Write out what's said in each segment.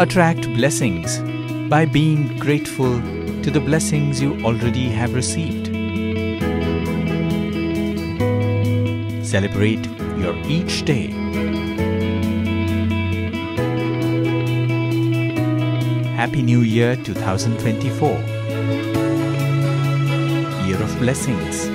Attract blessings by being grateful to the blessings you already have received. Celebrate your each day. Happy New Year 2024. Year of Blessings.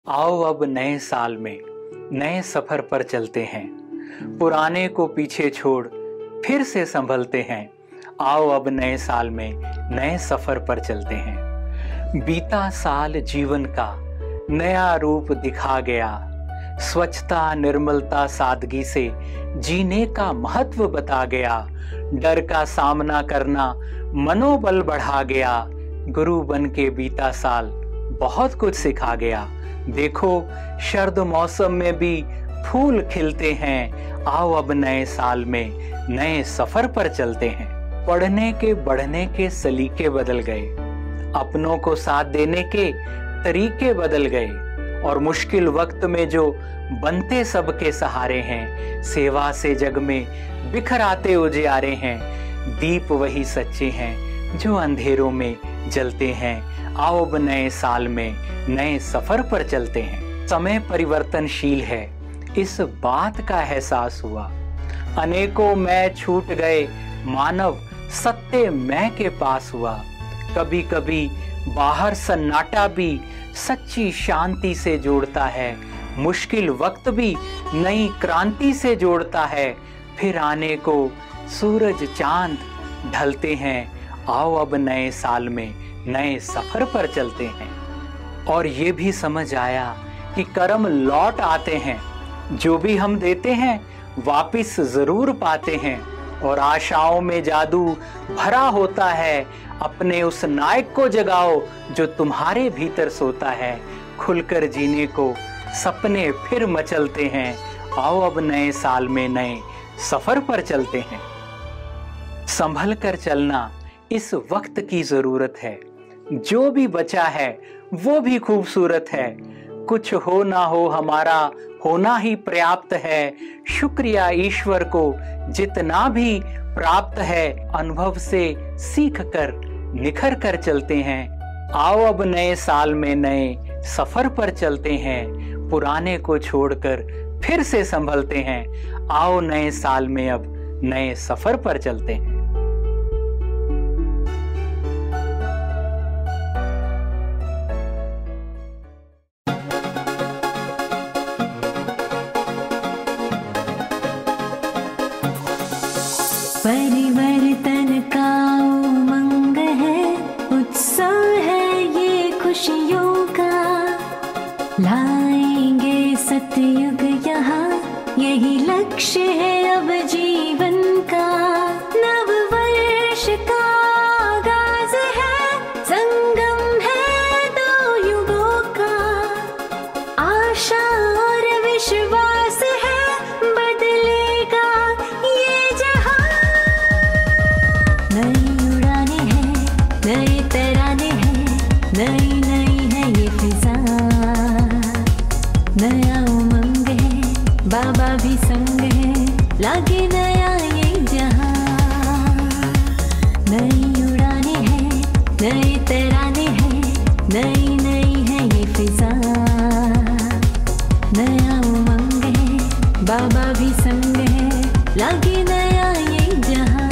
आओ अब नए साल में नए सफर पर चलते हैं, पुराने को पीछे छोड़ फिर से संभलते हैं। आओ अब नए साल में नए सफर पर चलते हैं। बीता साल जीवन का नया रूप दिखा गया, स्वच्छता निर्मलता सादगी से जीने का महत्व बता गया। डर का सामना करना मनोबल बढ़ा गया, गुरु बन के बीता साल बहुत कुछ सिखा गया। देखो शरद मौसम में भी फूल खिलते हैं, आओ अब नए साल में नए सफर पर चलते हैं। पढ़ने के बढ़ने के सलीके बदल गए, अपनों को साथ देने के तरीके बदल गए, और मुश्किल वक्त में जो बनते सबके सहारे हैं, सेवा से जग में बिखराते उजियारे हैं। दीप वही सच्चे हैं जो अंधेरों में जलते हैं। आओ अब नए साल में नए सफर पर चलते हैं। समय परिवर्तनशील है, इस बात का एहसास हुआ। अनेकों मैं छूट गए, मानव सत्य मैं के पास हुआ। कभी कभी बाहर सन्नाटा भी सच्ची शांति से जोड़ता है, मुश्किल वक्त भी नई क्रांति से जोड़ता है। फिर आने को सूरज चांद ढलते हैं, आओ अब नए साल में नए सफर पर चलते हैं। और ये भी समझ आया कि कर्म लौट आते हैं, जो भी हम देते हैं वापिस जरूर पाते हैं। और आशाओं में जादू भरा होता है, अपने उस नायक को जगाओ जो तुम्हारे भीतर सोता है। खुलकर जीने को सपने फिर मचलते हैं, आओ अब नए साल में नए सफर पर चलते हैं। संभल कर चलना इस वक्त की जरूरत है, जो भी बचा है वो भी खूबसूरत है। कुछ हो ना हो हमारा होना ही पर्याप्त है, शुक्रिया ईश्वर को जितना भी प्राप्त है। अनुभव से सीख कर निखर कर चलते हैं, आओ अब नए साल में नए सफर पर चलते हैं। पुराने को छोड़कर फिर से संभलते हैं, आओ नए साल में अब नए सफर पर चलते हैं। परिवर्तन का उमंग है, उत्सव है ये खुशियों का। लाएंगे सतयुग यहाँ, यही लक्ष्य है अब जीवन का। नव वर्ष का आगाज है, संगम है दो युगों का। आशा और विश्वास है, बदलेगा ये जहां। नई उड़ाने हैं, नए तराने हैं, नई नई है ये फिजा। नया उमंग है, बाबा भी संग है, लागे नया ये जहां। नई उड़ाने हैं, नए तराने हैं, नई नई है ये फिजा। नया उमंग है, बाबा भी संग है, लागे नया ये जहां।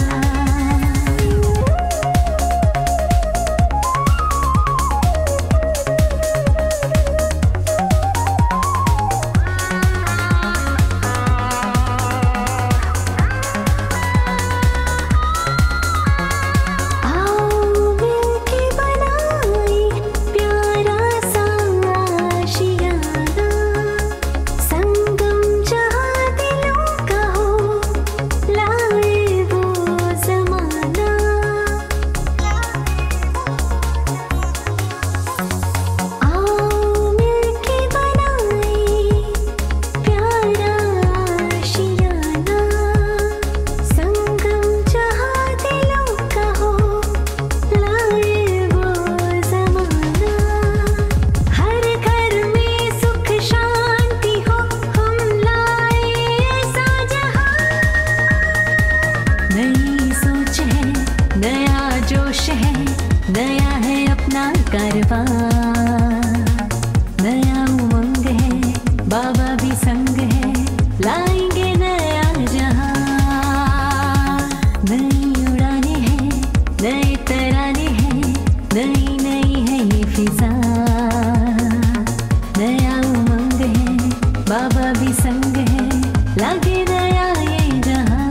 संगम जहाँ दिलों का हो, वर्ष है, नया है अपना कारवां, नया उमंग है, बाबा भी संग है, लाएंगे नया जहां। नई उड़ाने हैं, नए तराने हैं, नई नई है ये फिजा, नया उमंग है, बाबा भी संग है, लागे नया ये जहां।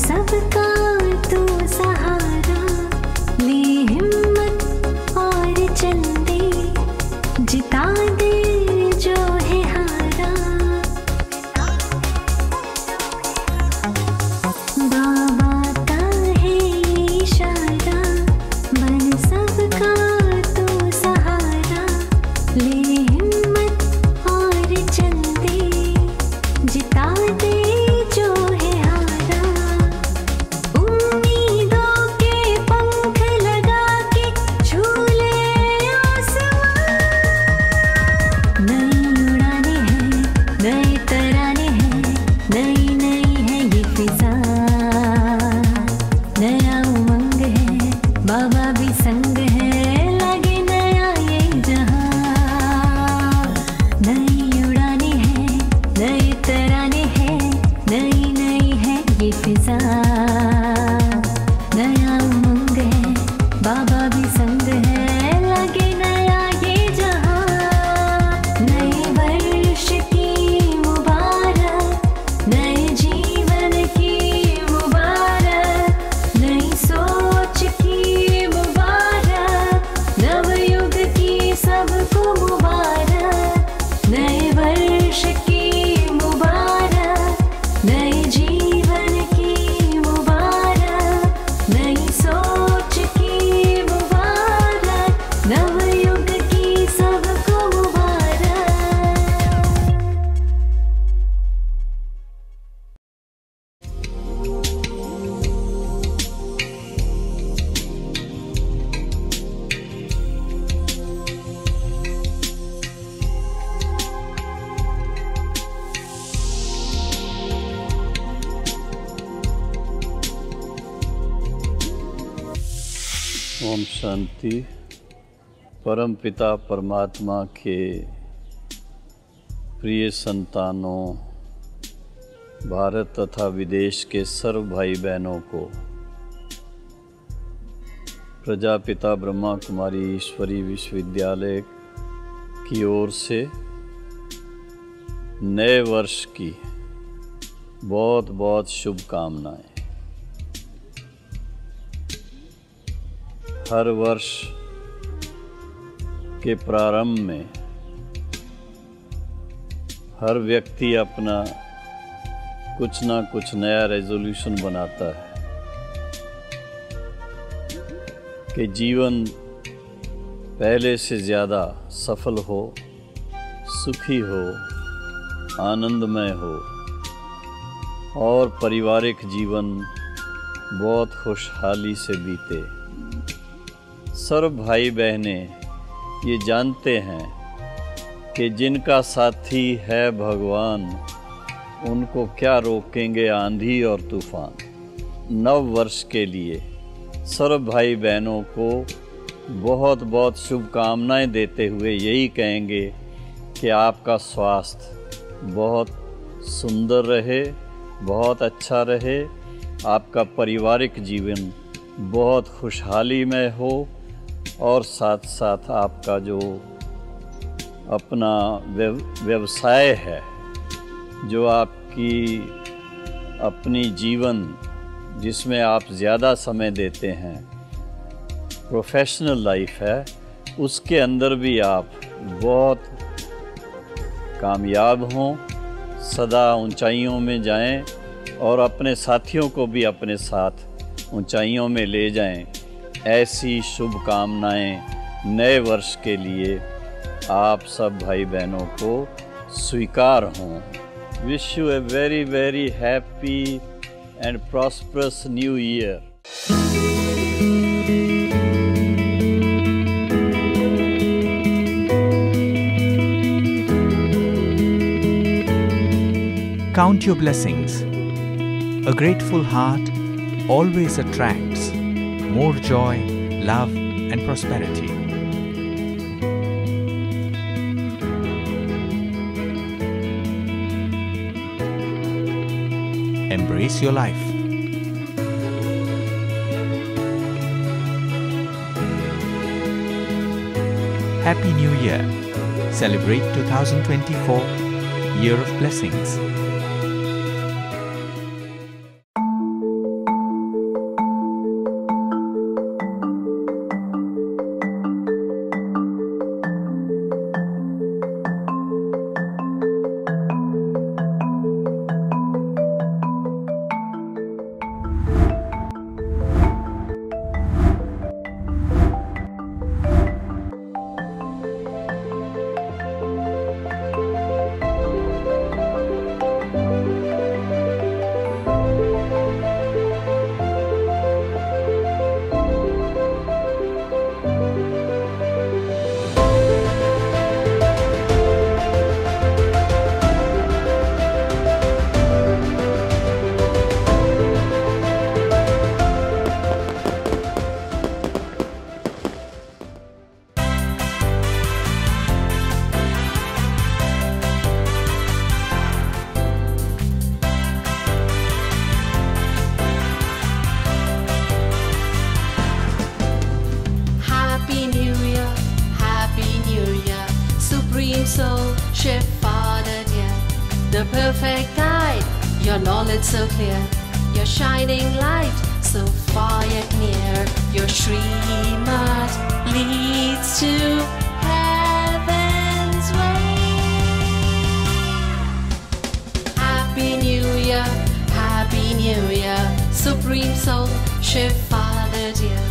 सबका तू सहारा, ले हिम्मत और चल दे, जिता दे जो है हारा। बाबा का है इशारा, बन सबका तू सहारा, ले हिम्मत और चल दे, जिता दे जो है हारा। उम्मीदों के पंख लगा के झूले आसमां, नई उड़ाने हैं, नए तराने हैं, नई नई है ये फिजा, नया उमंग है, बाबा भी संग है, लगे नया ये जहां। नई उड़ाने हैं, नए तराने हैं, नई नई है ये फिजा, नया उमंग है, बाबा भी संग है, लगे नया ये जहां। नए वर्ष की मुबारक, नए जीवन की मुबारक, नई सोच की मुबारक, नवयुग की सबको मुबारक। नए वर्ष की मुबारक, नए जीवन की मुबारक, नई सोच की मुबारक, नवयुग की सबको मुबारक। ओम शांति। परम पिता परमात्मा के प्रिय संतानों, भारत तथा विदेश के सर्व भाई बहनों को प्रजापिता ब्रह्मा कुमारी ईश्वरी विश्वविद्यालय की ओर से नए वर्ष की बहुत बहुत शुभकामनाएं। हर वर्ष के प्रारंभ में हर व्यक्ति अपना कुछ ना कुछ नया रेजोल्यूशन बनाता है कि जीवन पहले से ज़्यादा सफल हो, सुखी हो, आनंदमय हो और पारिवारिक जीवन बहुत खुशहाली से बीते। सर्व भाई बहनें ये जानते हैं कि जिनका साथी है भगवान, उनको क्या रोकेंगे आंधी और तूफान। नव वर्ष के लिए सर्व भाई बहनों को बहुत बहुत शुभकामनाएं देते हुए यही कहेंगे कि आपका स्वास्थ्य बहुत सुंदर रहे, बहुत अच्छा रहे, आपका पारिवारिक जीवन बहुत खुशहाली में हो और साथ साथ आपका जो अपना व्यवसाय है, जो आपकी अपनी जीवन जिसमें आप ज़्यादा समय देते हैं, प्रोफेशनल लाइफ है, उसके अंदर भी आप बहुत कामयाब हों, सदा ऊंचाइयों में जाएं और अपने साथियों को भी अपने साथ ऊंचाइयों में ले जाएं। ऐसी शुभकामनाएं नए वर्ष के लिए आप सब भाई बहनों को स्वीकार हों। Wish you a very, very happy and prosperous new year. Count your blessings. A grateful heart always attracts more joy, love, and prosperity. Embrace your life. Happy New Year. Celebrate 2024, Year of Blessings. Soul, Shiv Father dear, the perfect guide, your knowledge so clear, your shining light so far yet near, your Srimad leads to heaven's way. Happy New Year, Supreme Soul, Shiv Father dear.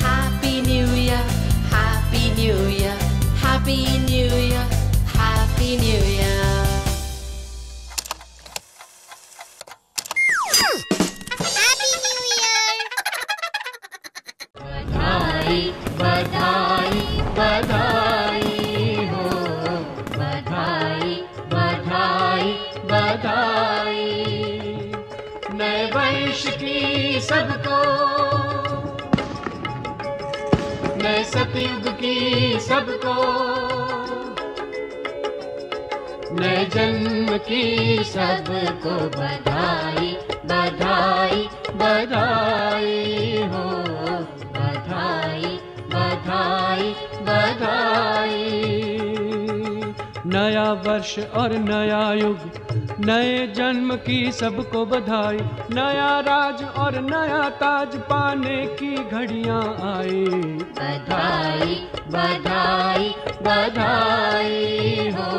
Happy New Year, Happy New Year, Happy New Year, Happy New Year. Happy New Year! बधाई बधाई बधाई हो, बधाई बधाई बधाई, नए वर्ष की सबको, नए सतयुग की सबको, नए जन्म की सबको बधाई बधाई बधाई हो, बधाई बधाई बधाई। नया वर्ष और नया युग, नए जन्म की सबको बधाई, नया राज और नया ताज पाने की घड़ियां आई। बधाई बधाई बधाई हो,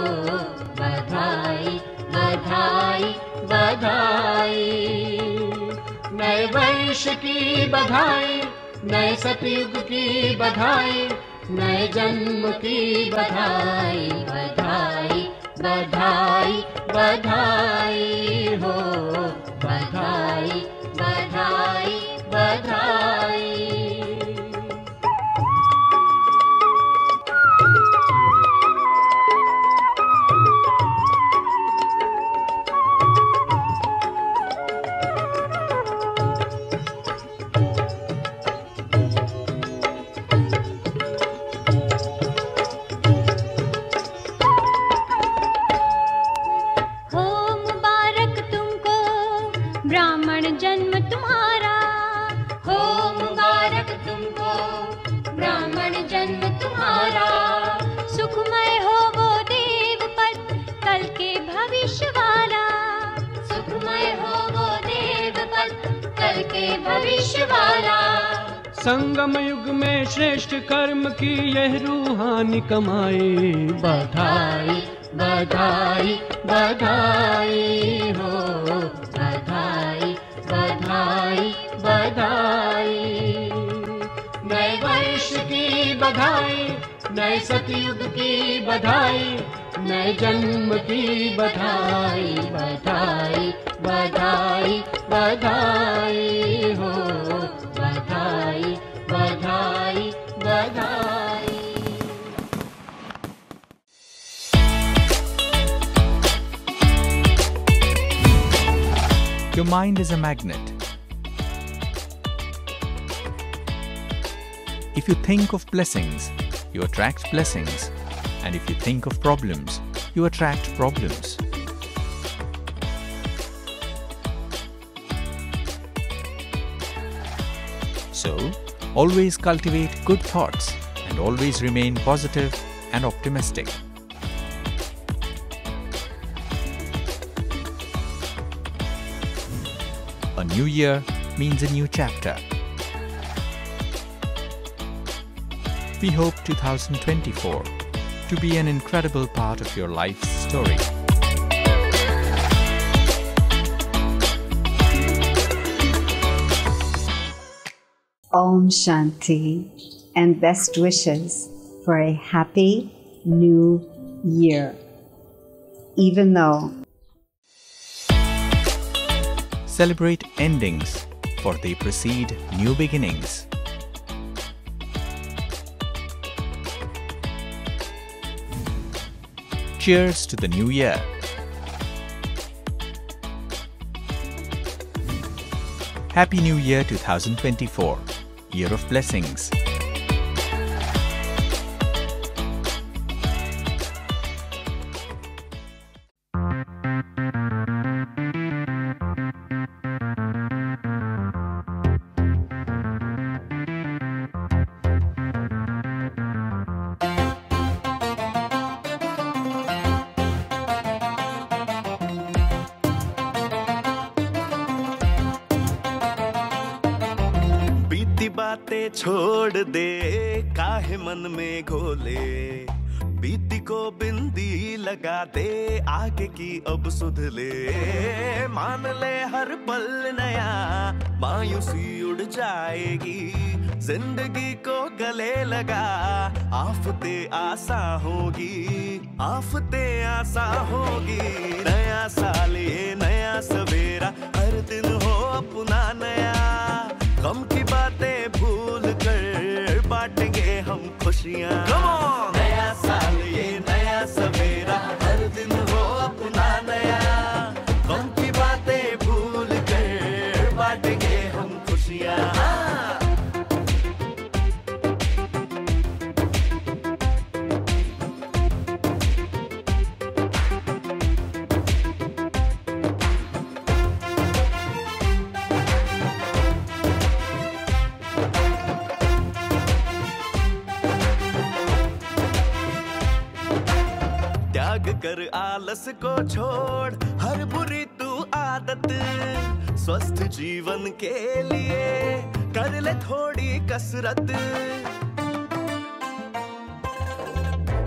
बधाई बधाई बधाई, नए वर्ष की बधाई, नए सतयुग की बधाई, नए जन्म की बधाई, बधाई बधाई बधाई हो, बधाई बधाई बधाई। जन्म तुम्हारा, हो मुबारक तुमको ब्राह्मण जन्म तुम्हारा, सुखमय हो वो देव पद कल के भविष्य वाला, सुखमय हो वो देव पद कल के भविष्य वाला। संगम युग में श्रेष्ठ कर्म की यह रूहानी कमाई। बधाई बधाई बधाई हो, बधाई बधाई बधाई, नए वर्ष की बधाई, नए सतयुग की बधाई, नए जन्म की बधाई बधाई बधाई बधाई हो, बधाई बधाई बधाई। Your mind is a magnet. If you think of blessings, you attract blessings. And if you think of problems, you attract problems. So, always cultivate good thoughts and always remain positive and optimistic. A new year means a new chapter. We hope 2024 to be an incredible part of your life's story. Om Shanti and best wishes for a happy new year. Even though Celebrate endings, for they precede new beginnings. Cheers to the new year. Happy New Year 2024, Year of Blessings. बातें छोड़ दे, काहे मन में घोले, बीती को बिंदी लगा दे, आगे की अब सुध ले, मान ले हर पल नया, मायूसी उड़ जाएगी, जिंदगी को गले लगा, आफते आसा होगी, आफते आसा होगी, नया साल ये नया सवेरा, हर दिन हो अपना नया, गम की बातें भूल कर बांटेंगे हम खुशियाँ। नया साल ये नया सवेरा, हर दिन हो अपना नया, गम की बातें भूल कर बांटेंगे हम खुशियाँ। त्याग कर आलस को छोड़, हर बुरी तू आदत, स्वस्थ जीवन के लिए कर ले थोड़ी कसरत,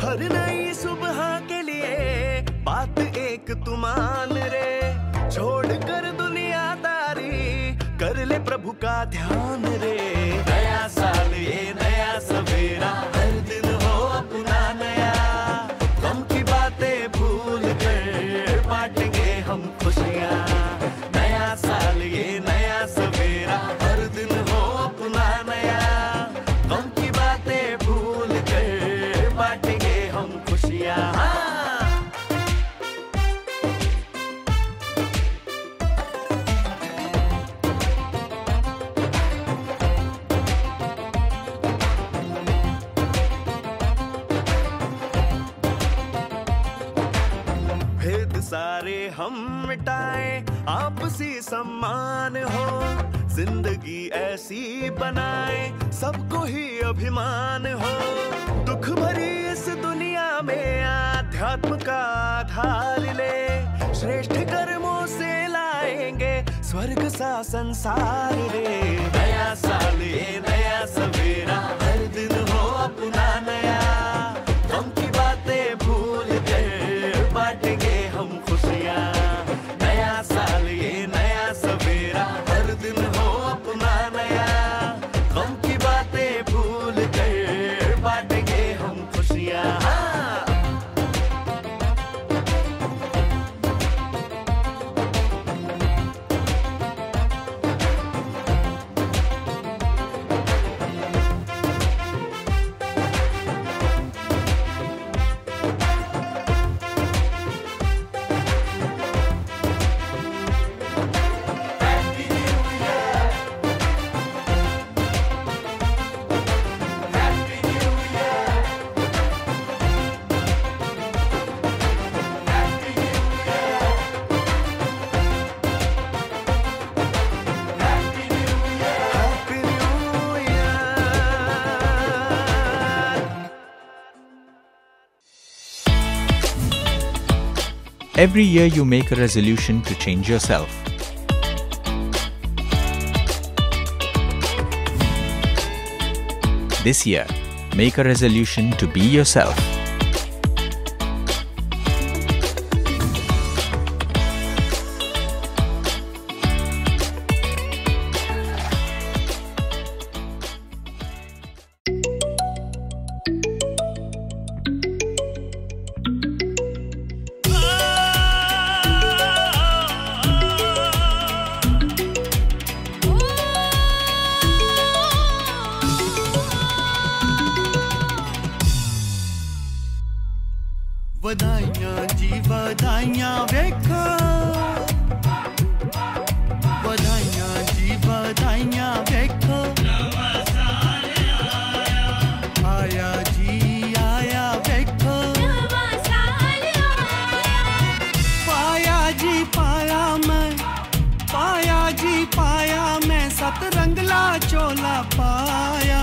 हर नई सुबह के लिए बात एक तू मान रे, छोड़ कर दुनियादारी, कर ले प्रभु का ध्यान रे, नया साल ये नया सवेरा, हर दिन हो अपना नया, गम की बातें भूल कर बांटेंगे हम खुशियाँ। नया साल ये नया सवेरा, हर दिन हो अपना नया, गम की बातें भूल कर बांटेंगे हम खुशियाँ। सारे हम मिटाए, आपसी सम्मान हो, जिंदगी ऐसी बनाए, सबको ही अभिमान हो, दुख भरी इस दुनिया में आध्यात्म का आधार ले, श्रेष्ठ कर्मों से लाएंगे स्वर्ग सा संसार रे, नया साल ये नया सवेरा, हर दिन हो अपना नया, गम की बातें भूल कर बांटेंगे हम खुशियाँ। नया साल ये नया सवेरा, हर दिन हो अपना नया, गम की बातें भूल कर बांटेंगे हम खुशियाँ। Every year you make a resolution to change yourself. This year, make a resolution to be yourself. ਵਧਾਈਆਂ ਜੀ ਵਧਾਈਆਂ ਵੇਖੋ ਵਧਾਈਆਂ ਜੀ ਵਧਾਈਆਂ ਵੇਖੋ ਨਵਾਂ ਸਾਲ ਆਇਆ ਜੀ ਆਇਆ ਵੇਖੋ ਨਵਾਂ ਸਾਲ ਆਇਆ ਪਾਇਆ ਜੀ ਪਾਇਆ ਜੀ ਪਾਇਆ ਮੈਂ ਸਤ ਰੰਗਲਾ ਚੋਲਾ ਪਾਇਆ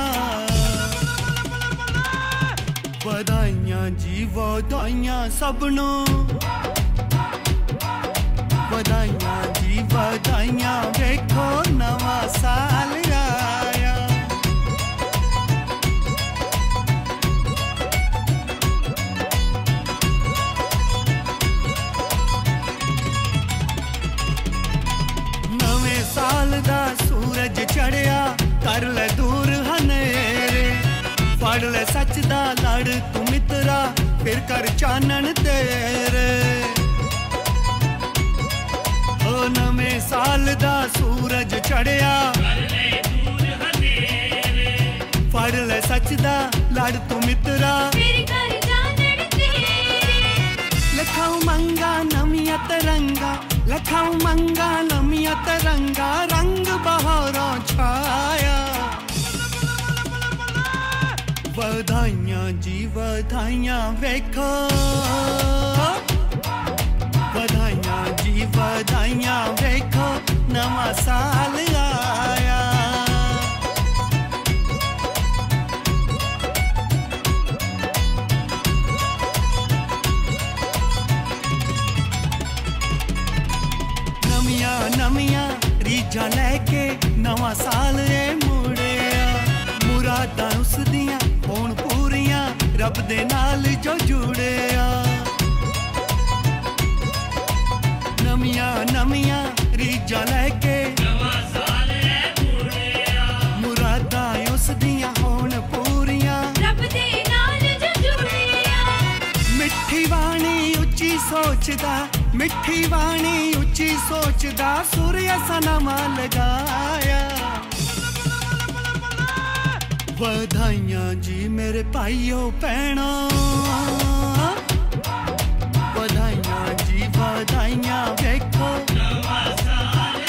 ਵਧਾਈਆਂ ਜੀ ਵਧਾਈਆਂ ਸਭ ਨੂੰ ਵਧਾਈਆਂ ਜੀ ਵਧਾਈਆਂ ਵੇਖੋ ਨਵਾਂ ਸਾਲ ਆਇਆ ਨਵੇਂ ਸਾਲ ਦਾ ਸੂਰਜ ਚੜਿਆ ਕਰ ਲੈ ਦੂਰ ਹਨੇਰੇ ਫੜ ਲੈ ਸੱਚ ਦਾ ਲੜ ਤੂੰ ਮਿੱਤਰਾ ਫਿਰ ਕਰ ਚਾਨਣ ਤੇਰੇ ਓ ਨਵੇਂ ਸਾਲ ਦਾ ਸੂਰਜ ਚੜਿਆ ਕਰ ਲੈ ਦੂਰ ਹਨੇਰੇ ਫੜ ਲੈ ਸੱਚ ਦਾ ਲੜ ਤੂੰ ਮਿੱਤਰਾ ਫਿਰ ਕਰ ਚਾਨਣ ਤੇਰੇ ਲੱਖਾਂ ਮੰਗਾ ਨਵੀਆਂ ਤਰੰਗਾ ਲੱਖਾਂ ਮੰਗਾ ਨਵੀਆਂ ਤਰੰਗਾ ਰੰਗ ਬਹਾਰਾਂ ਛਾਇਆ ਵਧਾਈਆਂ ਜੀ ਵਧਾਈਆਂ ਵੇਖੋ ਵਧਾਈਆਂ ਜੀ ਵਧਾਈਆਂ ਵੇਖੋ ਨਵਾਂ ਸਾਲ ਆਇਆ ਨਵੀਆਂ ਨਵੀਆਂ ਰੀਝਾਂ ਲੈ ਕੇ ਨਵਾਂ ਸਾਲ ਏ ਮੁੜਿਆ ਮੁਰਾਦਾਂ ਉਸ ਦੀਆਂ ਹੋਣ ਪੂਰੀਆਂ ਰੱਬ ਦੇ ਨਾਲ ਜੋ ਜੁੜਿਆ ਨਵੀਆਂ ਨਵੀਆਂ ਰੀਝਾਂ ਲੈ ਕੇ ਨਵਾਂ ਸਾਲ ਏ ਮੁੜਿਆ ਮੁਰਾਦਾਂ ਉਸ ਦੀਆਂ ਹੋਣ ਪੂਰੀਆਂ ਰੱਬ ਦੇ ਨਾਲ ਜੋ ਜੁੜਿਆ ਮਿੱਠੀ ਬਾਣੀ ਉੱਚੀ ਸੋਚਦਾ ਮਿੱਠੀ ਬਾਣੀ ਉੱਚੀ ਸੋਚਦਾ ਸੂਰਿਆ ਸਨਮਾ ਲਗਾਇਆ ਵਧਾਈਆਂ ਜੀ ਮੇਰੇ ਭਾਈਓ ਭੈਣੋ ਵਧਾਈਆਂ ਜੀ ਵਧਾਈਆਂ ਵੇਖੋ ਨਵਾਂ ਸਾਲ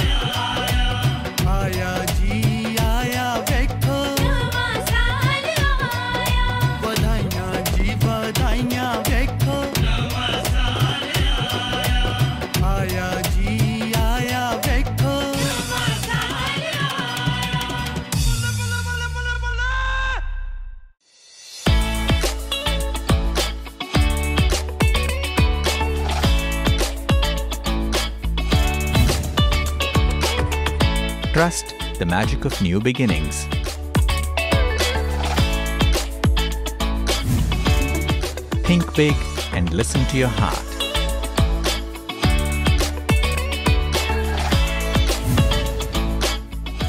ਆਇਆ ਜੀ ਆਇਆ ਵੇਖੋ ਨਵਾਂ ਸਾਲ ਆਇਆ ਵਧਾਈਆਂ ਜੀ ਵਧਾਈਆਂ ਵੇਖੋ ਨਵਾਂ ਸਾਲ ਆਇਆ ਜੀ ਆਇਆ ਵੇਖੋ ਨਵਾਂ ਸਾਲ Trust the magic of new beginnings. Think big and listen to your heart.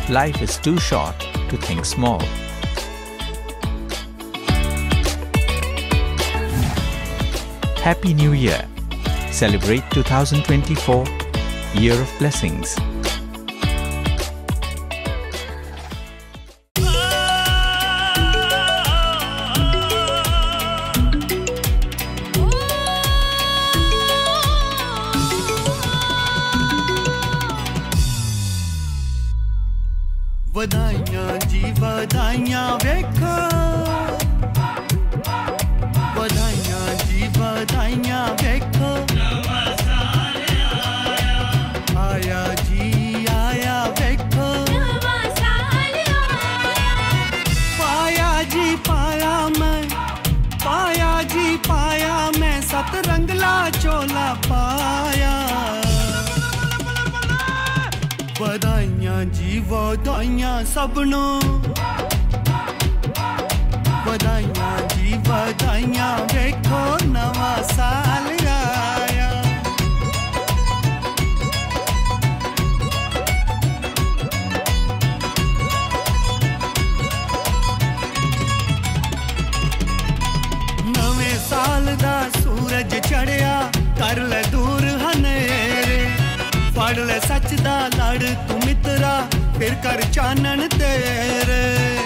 Life is too short to think small. Happy New Year! Celebrate 2024, Year of Blessings. ਵਧਾਈਆਂ ਜੀ ਵਧਾਈਆਂ ਵੇਖੋ ਵਧਾਈਆਂ ਜੀ ਵਧਾਈਆਂ ਵੇਖੋ ਨਵਾਂ ਸਾਲ ਆਇਆ ਜੀ ਆਇਆ ਵੇਖੋ ਨਵਾਂ ਸਾਲ ਆਇਆ ਪਾਇਆ ਜੀ ਪਾਇਆ ਮੈਂ ਸਤ ਰੰਗਲਾ ਚੋਲਾ ਪਾ ਵਧਾਈਆਂ ਜੀ ਵਧਾਈਆਂ ਸਭ ਨੂੰ ਵਧਾਈਆਂ ਜੀ ਵਧਾਈਆਂ ਵੇਖੋ ਨਵਾਂ ਸਾਲ ਆਇਆ ਨਵੇਂ ਸਾਲ ਦਾ ਸੂਰਜ ਚੜਿਆ ਕਰ ਲੈ ਦੂਰ ਹਨੇਰੇ ਫੜ ਲੈ ਸੱਚ ਦਾ ਲੜ ਤੂੰ ਮਿੱਤਰਾ ਫਿਰ ਕਰ ਚਾਨਣ ਤੇਰੇ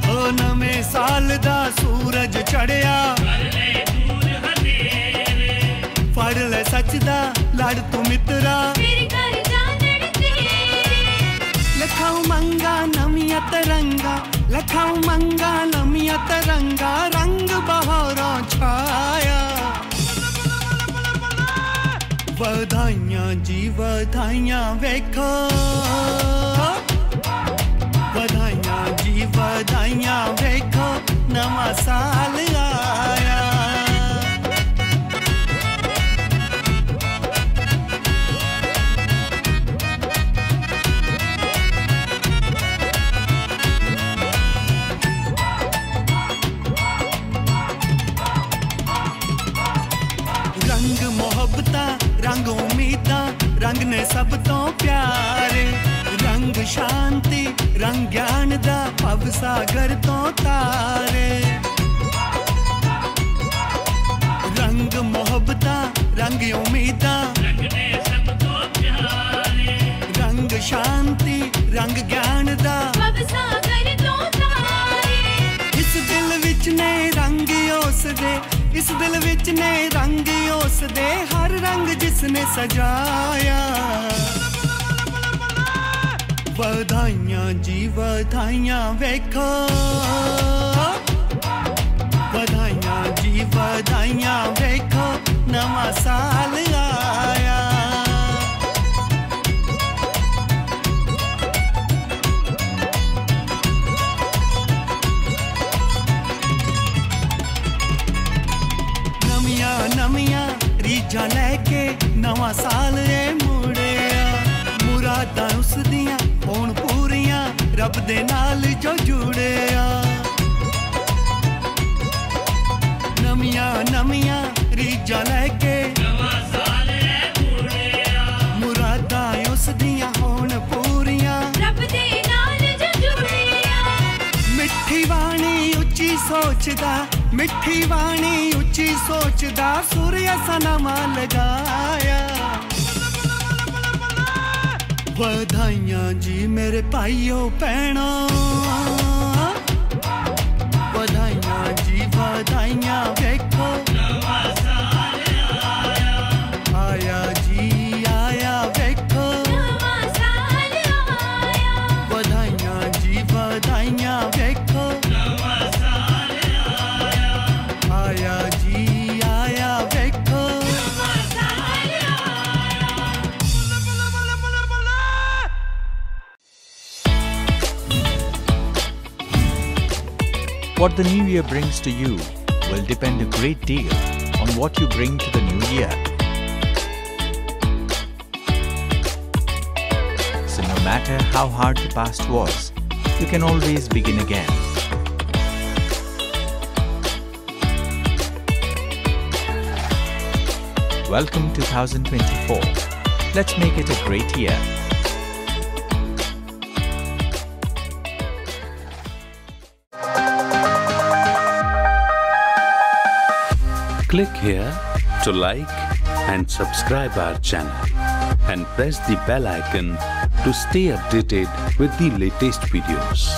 ਓ ਨਵੇਂ ਸਾਲ ਦਾ ਸੂਰਜ ਚੜਿਆ ਕਰ ਲੈ ਦੂਰ ਹਨੇਰੇ ਫੜ ਲੈ ਸੱਚ ਦਾ ਲੜ ਤੂੰ ਮਿੱਤਰਾ ਫਿਰ ਕਰ ਚਾਨਣ ਤੇਰੇ ਲੱਖਾਂ ਮੰਗਾ ਨਵੀਆਂ ਤਰੰਗਾ ਲੱਖਾਂ ਮੰਗਾ ਨਵੀਆਂ ਤਰੰਗਾ ਰੰਗ ਬਹਾਰਾਂ ਛਾਇਆ ਵਧਾਈਆਂ ਜੀ ਵਧਾਈਆਂ ਵੇਖੋ ਵਧਾਈਆਂ ਜੀ ਵਧਾਈਆਂ ਵੇਖੋ ਨਵਾਂ ਸਾਲ ਆਇਆ रंग मोहब्बतां रंग उम्मीदां रंग ने सब तो प्यारे रंग शांति रंग ज्ञान दा भव सागर तो तारे रंग मोहब्बतां रंग उम्मीदां रंग ने सब तो प्यारे रंग शांति रंग ज्ञान दा भव सागर तो तारे इस दिल विच ने रंग उस दे इस दिल विच ने रंग उस दे हर रंग जिसने सजाया ਵਧਾਈਆਂ ਜੀ ਵਧਾਈਆਂ ਵੇਖੋ ਵਧਾਈਆਂ ਜੀ ਵਧਾਈਆਂ ਵੇਖੋ ਨਵਾਂ ਸਾਲ ਆਇਆ ਨਵੀਆਂ ਰੀਝਾਂ ਲੈ ਕੇ ਨਵਾਂ ਸਾਲ ਏ ਮੁੜਿਆ ਮੁਰਾਦਾਂ ਉਸ ਦੀਆਂ ਹੋਣ ਪੂਰੀਆਂ ਰੱਬ ਦੇ ਨਾਲ ਜੋ ਜੁੜਿਆ ਨਵੀਆਂ ਰੀਝਾਂ ਲੈ ਕੇ ਨਵਾਂ ਸਾਲ ਏ ਮੁੜਿਆ ਮੁਰਾਦਾਂ ਉਸ ਦੀਆਂ ਹੋਣ ਪੂਰੀਆਂ ਰੱਬ ਦੇ ਨਾਲ ਜੋ ਜੁੜਿਆ ਮਿੱਠੀ ਬਾਣੀ ਉੱਚੀ ਸੋਚਦਾ मिठी वाणी उच्ची सोचदा सूर्य सनमा लगाया ਵਧਾਈਆਂ जी मेरे भाइयों भैनों ਵਧਾਈਆਂ जी ਵਧਾਈਆਂ ਵੇਖो नवां साल आया जी आया ਵੇਖो नवां साल आया ਵਧਾਈਆਂ जी ਵਧਾਈਆਂ ਵੇਖੋ नवां साल आया जी आया ਵੇਖੋ What the new year brings to you will depend a great deal on what you bring to the new year. So no matter how hard the past was, you can always begin again. Welcome 2024. Let's make it a great year. Click here to like and subscribe our channel and press the bell icon to stay updated with the latest videos.